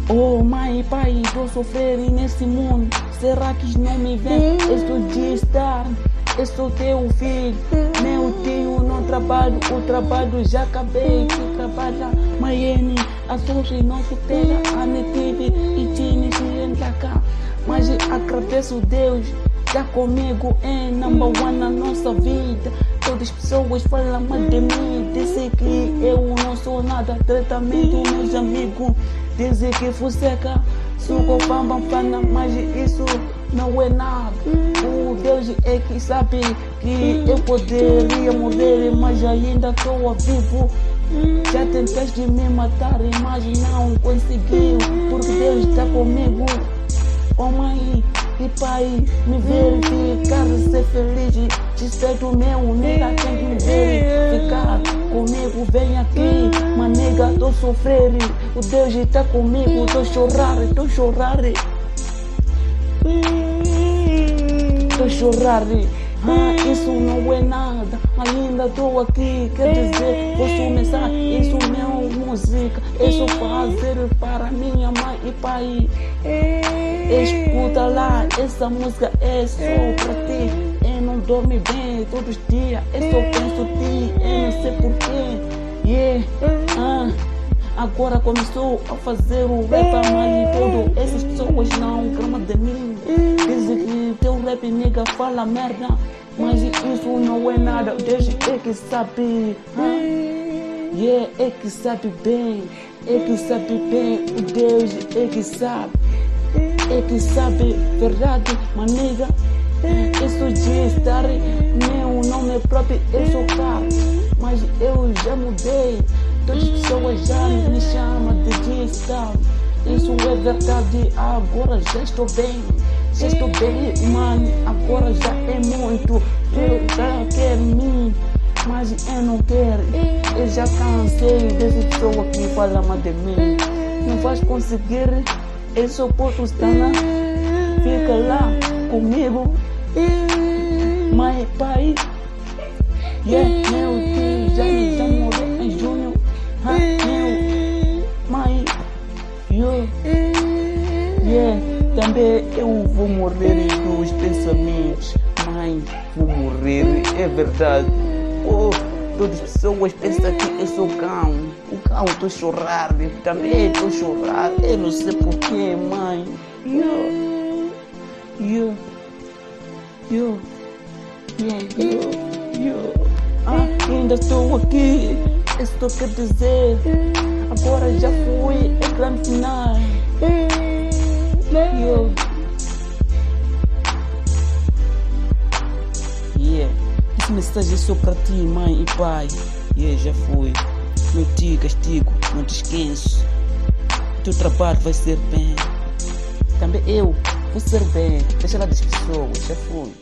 Oh mãe e pai, estou sofrendo nesse mundo. Será que não me vem? Estou de estar, eu sou teu filho. Meu tio não trabalho, o trabalho já acabei. Que trabalha, mãe, a sorte não supera. A netive e tine se cá. Mas agradeço Deus, tá comigo é number one na nossa vida. Todas as pessoas falam mal de mim, dizem que eu não sou nada. Tratamento, meus amigos, dizem que fui seca. Suco, bamba, fana, mas isso não é nada. O Deus é que sabe que eu poderia morrer, mas ainda estou vivo. Já tentaste me matar, mas não conseguiu, porque Deus está comigo. Oh mãe e pai, me verificar, ser feliz. Respeito meu, nega, tem que me verificar. Comigo, vem aqui, mas nega, tô sofrendo. O Deus está comigo, tô chorando, tô chorando. Tô chorando. Isso não é nada, ainda estou aqui. Quer dizer, posso começar isso meu música. Isso fazer para minha mãe e pai. Escuta lá, essa música é só para ti. Eu não dorme bem todos os dias, eu só penso em ti, eu não sei porquê. Agora começou a fazer o rap, mas todo essas pessoas não gramam de mim. Dizem que teu rap nega fala merda, mas isso não é nada. Deus é que sabe, é que sabe bem, é que sabe bem. O Deus é que sabe verdade, mas nega. Isso de estar, meu nome próprio, eu sou caro, mas eu já mudei. Todas as pessoas já me chamam de G-Star. Isso é verdade, agora já estou bem, mano, agora já é muito. Eu já quero mim, mas eu não quero. Eu já cansei dessas pessoas que falam mal de mim. Não vais conseguir, eu só posso estar lá. Fica lá comigo, mãe, pai. Meu tio já morreu em junho. Mãe, também eu vou morrer dos pensamentos. Mãe, vou morrer, é verdade. Todas as pessoas pensam que eu sou cão. O cão estou chorando, também estou chorando. Eu não sei porquê, mãe. Ainda estou aqui, estou quer dizer. Agora já fui, é grande final. Essa mensagem é só para ti, mãe e pai. Já foi. Não te castigo, não te esqueço. Teu trabalho vai ser bem. Também eu vou ser bem. Deixa lá das pessoas, já fui.